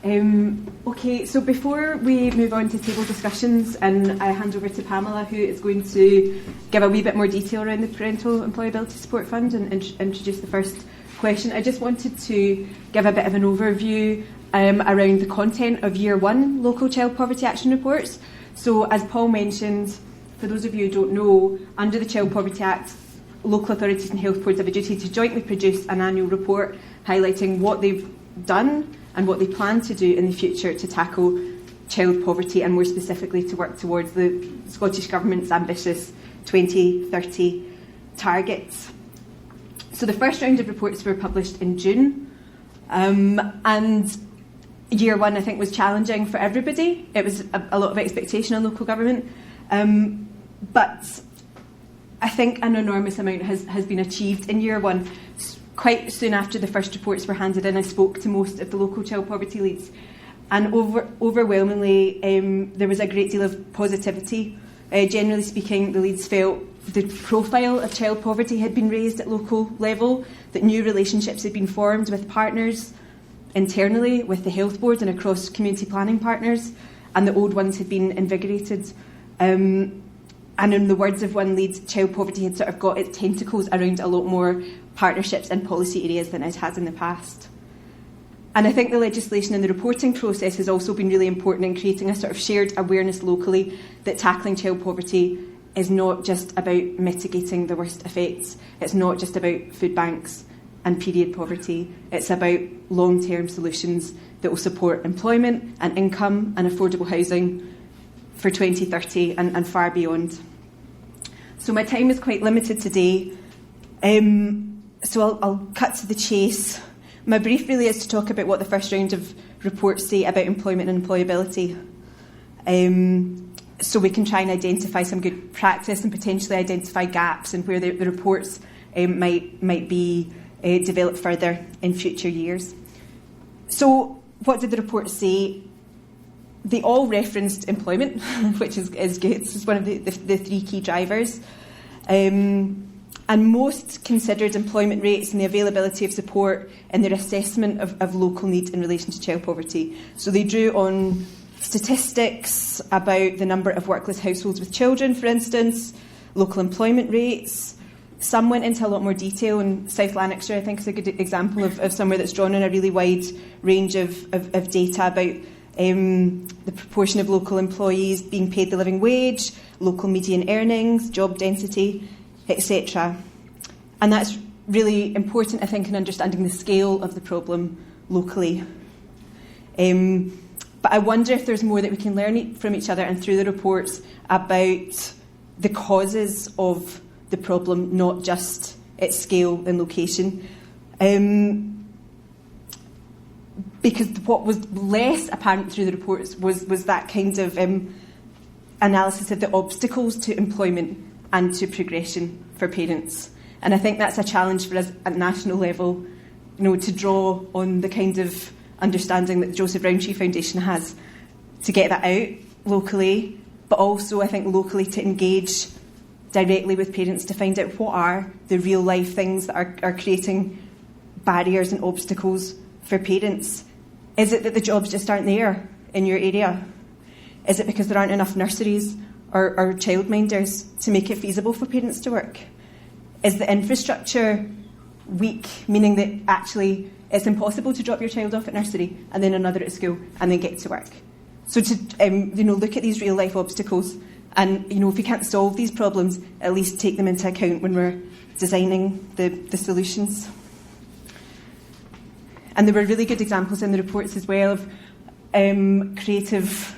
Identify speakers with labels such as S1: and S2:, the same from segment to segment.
S1: Okay, so before we move on to table discussions and I hand over to Pamela, who is going to give a wee bit more detail around the Parental Employability Support Fund and introduce the first question, I just wanted to give a bit of an overview around the content of Year 1 local child poverty action reports. So as Paul mentioned, for those of you who don't know, under the Child Poverty Act, local authorities and health boards have a duty to jointly produce an annual report highlighting what they've done and what they plan to do in the future to tackle child poverty and more specifically to work towards the Scottish Government's ambitious 2030 targets. So the first round of reports were published in June, and Year 1 I think was challenging for everybody. It was a lot of expectation on local government, but I think an enormous amount has been achieved in Year 1. Quite soon after the first reports were handed in, I spoke to most of the local child poverty leads, and overwhelmingly there was a great deal of positivity. Generally speaking, the leads felt the profile of child poverty had been raised at local level, that new relationships had been formed with partners internally, with the health board and across community planning partners, and the old ones had been invigorated. And in the words of one lead, child poverty had sort of got its tentacles around a lot more partnerships and policy areas than it has in the past. And I think the legislation and the reporting process has also been really important in creating a sort of shared awareness locally that tackling child poverty is not just about mitigating the worst effects. It's not just about food banks and period poverty. It's about long-term solutions that will support employment and income and affordable housing for 2030 and far beyond. So my time is quite limited today, so I'll cut to the chase. My brief really is to talk about what the first round of reports say about employment and employability, so we can try and identify some good practice and potentially identify gaps and where the reports might be developed further in future years. So what did the reports say? They all referenced employment, which is good. It's one of the three key drivers. And most considered employment rates and the availability of support in their assessment of local need in relation to child poverty. So they drew on statistics about the number of workless households with children, for instance, local employment rates. Some went into a lot more detail, and South Lanarkshire, I think, is a good example of somewhere that's drawn on a really wide range of data about the proportion of local employees being paid the living wage, local median earnings, job density, etc. And that's really important, I think, in understanding the scale of the problem locally. But I wonder if there's more that we can learn from each other and through the reports about the causes of the problem, not just its scale and location. Because what was less apparent through the reports was that kind of analysis of the obstacles to employment and to progression for parents. And I think that's a challenge for us at national level, to draw on the kind of understanding that the Joseph Rowntree Foundation has to get that out locally, but also I think locally to engage directly with parents to find out what are the real life things that are creating barriers and obstacles for parents. Is it that the jobs just aren't there in your area? Is it because there aren't enough nurseries or childminders to make it feasible for parents to work? Is the infrastructure weak, meaning that actually it's impossible to drop your child off at nursery and then another at school and then get to work? So to look at these real life obstacles and if we can't solve these problems, at least take them into account when we're designing the solutions. And there were really good examples in the reports as well of creative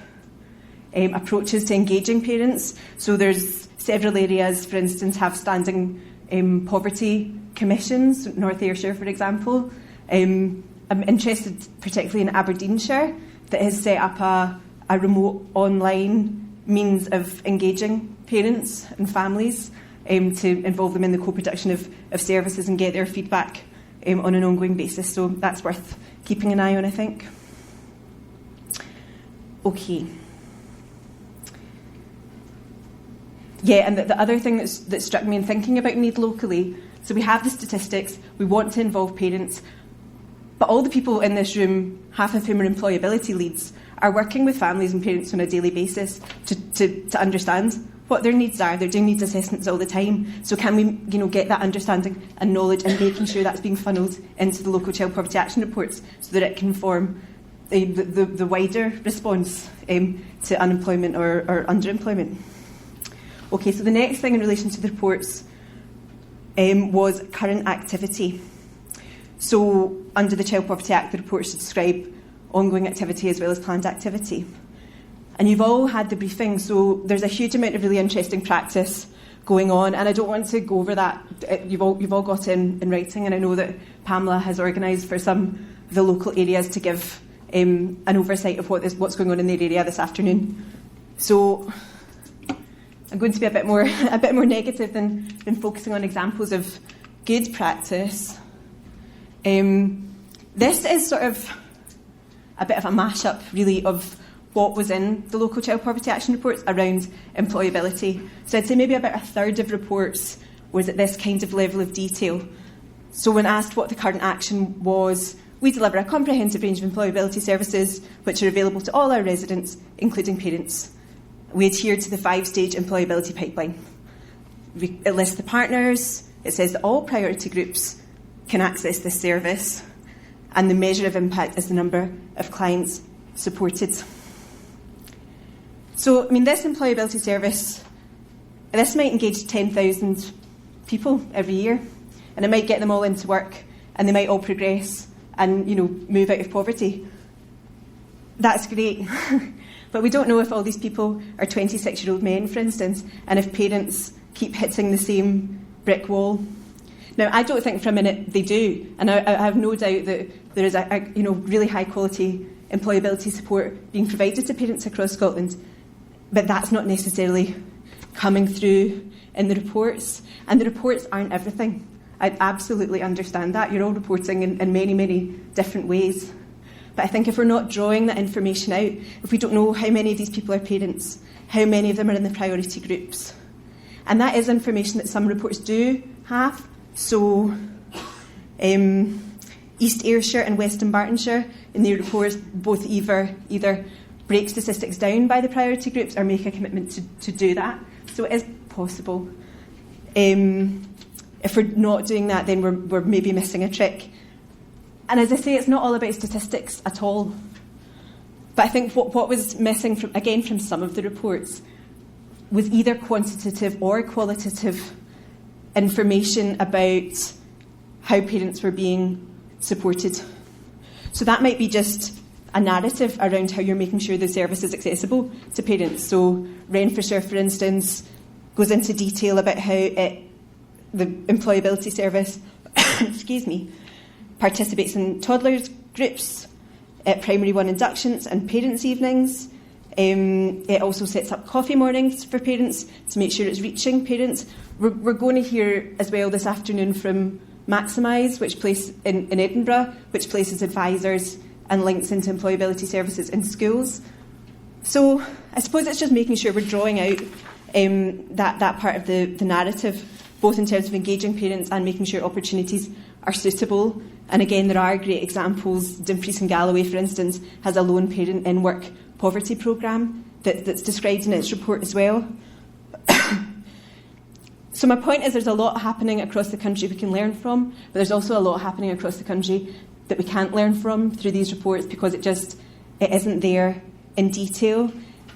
S1: approaches to engaging parents. So there's several areas, for instance, have standing poverty commissions, North Ayrshire, for example. I'm interested particularly in Aberdeenshire, that has set up a remote online means of engaging parents and families to involve them in the co-production of services and get their feedback on an ongoing basis. So that's worth keeping an eye on, I think. Okay. Yeah, and the other thing that struck me in thinking about need locally, so we have the statistics, we want to involve parents, But all the people in this room, half of whom are employability leads, are working with families and parents on a daily basis to understand what their needs are. They're doing needs assessments all the time. So can we get that understanding and knowledge and making sure that's being funneled into the local child poverty action reports so that it can form the wider response to unemployment or underemployment. Okay, so the next thing in relation to the reports was current activity. So under the Child Poverty Act, the reports should describe ongoing activity as well as planned activity. And you've all had the briefing, so there's a huge amount of really interesting practice going on, and I don't want to go over that. You've all got in writing, and I know that Pamela has organised for some of the local areas to give an oversight of what's going on in their area this afternoon. So I'm going to be a bit more negative than focusing on examples of good practice. This is sort of a bit of a mashup, really, of what was in the local child poverty action reports around employability. So I'd say maybe about a third of reports was at this kind of level of detail. So when asked what the current action was, we deliver a comprehensive range of employability services which are available to all our residents, including parents. We adhere to the 5-stage employability pipeline. It lists the partners, it says that all priority groups can access this service, and the measure of impact is the number of clients supported. So, this employability service, this might engage 10,000 people every year, and it might get them all into work, and they might all progress and, move out of poverty. That's great. But we don't know if all these people are 26-year-old men, for instance, and if parents keep hitting the same brick wall. Now, I don't think for a minute they do, and I have no doubt that there is a really high-quality employability support being provided to parents across Scotland, but that's not necessarily coming through in the reports, and the reports aren't everything. I absolutely understand that. You're all reporting in many, many different ways. But I think if we're not drawing that information out, if we don't know how many of these people are parents, how many of them are in the priority groups, and that is information that some reports do have. So East Ayrshire and Western Bartonshire, in their reports, both either break statistics down by the priority groups or make a commitment to do that. So it is possible. If we're not doing that, then we're maybe missing a trick. And as I say, it's not all about statistics at all. But I think what was missing from some of the reports was either quantitative or qualitative information about how parents were being supported. So that might be just a narrative around how you're making sure the service is accessible to parents. So Renfrewshire, for instance, goes into detail about how the employability service participates in toddlers groups, primary 1 inductions and parents' evenings. It also sets up coffee mornings for parents to make sure it's reaching parents. We're going to hear as well this afternoon from Maximise, which place in Edinburgh, which places advisors and links into employability services in schools. So I suppose it's just making sure we're drawing out that part of the narrative, both in terms of engaging parents and making sure opportunities are suitable. And again, there are great examples. Dumfries and Galloway, for instance, has a lone parent in work poverty programme that's described in its report as well. So my point is there's a lot happening across the country we can learn from, but there's also a lot happening across the country that we can't learn from through these reports because it isn't there in detail.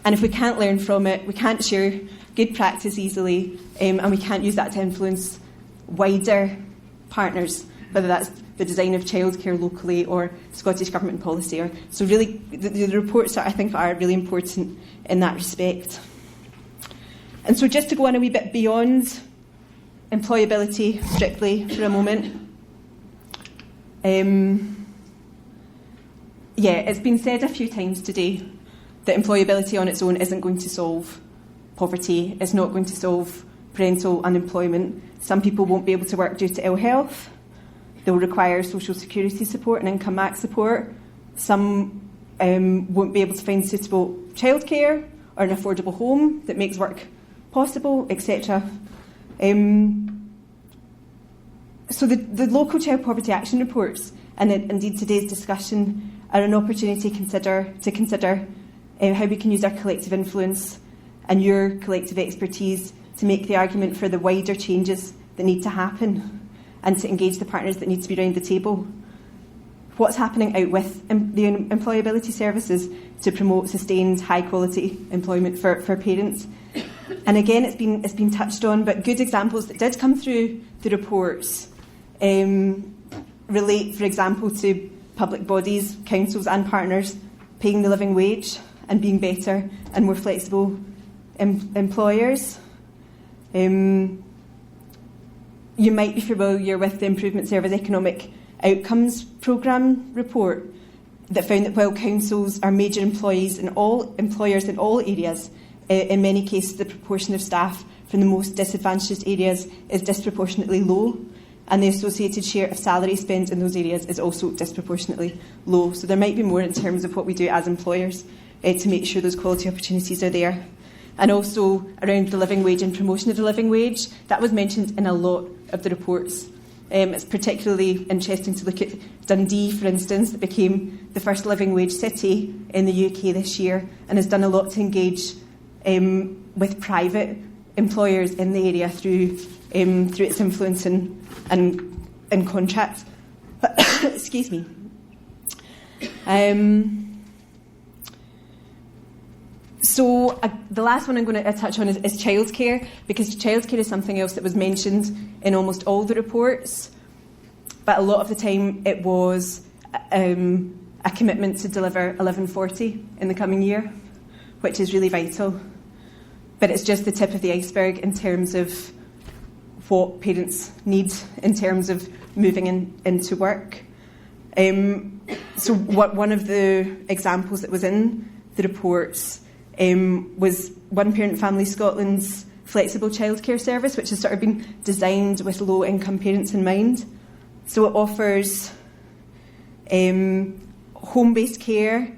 S1: And if we can't learn from it, we can't share good practice easily, and we can't use that to influence wider partners, whether that's the design of childcare locally or Scottish Government policy. So really, the reports, I think, are really important in that respect. And so just to go on a wee bit beyond employability strictly for a moment, it's been said a few times today that employability on its own isn't going to solve poverty, it's not going to solve parental unemployment. Some people won't be able to work due to ill health. They'll require social security support and income max support. Some won't be able to find suitable childcare or an affordable home that makes work possible, etc. So the local child poverty action reports, and indeed today's discussion, are an opportunity to consider how we can use our collective influence and your collective expertise to make the argument for the wider changes that need to happen and to engage the partners that need to be around the table. What's happening out with the employability services to promote sustained high-quality employment for parents? And again, it's been touched on, but good examples that did come through the reports relate, for example, to public bodies, councils and partners paying the living wage and being better and more flexible employers. You might be familiar with the Improvement Service Economic Outcomes Programme report that found that while councils are major employers in all areas, in many cases the proportion of staff from the most disadvantaged areas is disproportionately low, and the associated share of salary spent in those areas is also disproportionately low. So there might be more in terms of what we do as employers to make sure those quality opportunities are there. And also around the living wage and promotion of the living wage, that was mentioned in a lot of the reports. It's particularly interesting to look at Dundee, for instance, that became the first living wage city in the UK this year and has done a lot to engage with private employers in the area through its influence and contracts. Excuse me. So the last one I'm going to touch on is childcare, because childcare is something else that was mentioned in almost all the reports, but a lot of the time it was a commitment to deliver 1140 in the coming year, which is really vital. But it's just the tip of the iceberg in terms of what parents need in terms of moving into work. So one of the examples that was in the reports was One Parent Family Scotland's flexible childcare service, which has sort of been designed with low-income parents in mind. So it offers home-based care,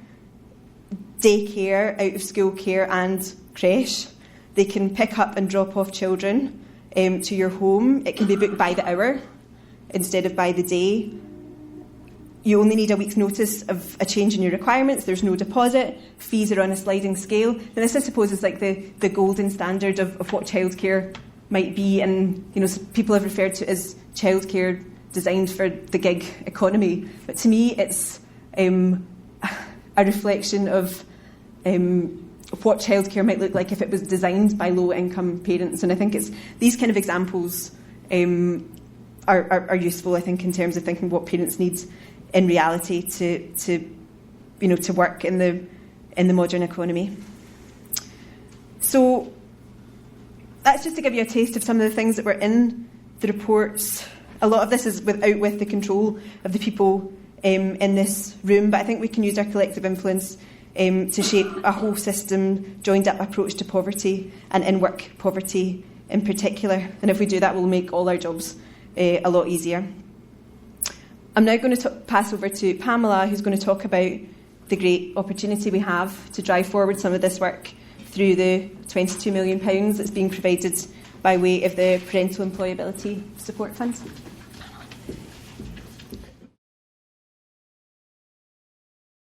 S1: daycare, out-of-school care and creche. They can pick up and drop off children to your home. It can be booked by the hour instead of by the day. You only need a week's notice of a change in your requirements. There's no deposit. Fees are on a sliding scale. And this, I suppose, is like the golden standard of what childcare might be. And people have referred to it as childcare designed for the gig economy. But to me, it's a reflection of what childcare might look like if it was designed by low-income parents. And I think it's these kind of examples are useful, I think, in terms of thinking what parents need in reality to work in the modern economy. So that's just to give you a taste of some of the things that were in the reports. A lot of this is with the control of the people in this room, but I think we can use our collective influence to shape a whole system, joined-up approach to poverty and in-work poverty in particular. And if we do that, we'll make all our jobs a lot easier. I'm now going to pass over to Pamela, who's going to talk about the great opportunity we have to drive forward some of this work through the £22 million that's being provided by way of the Parental Employability Support Fund.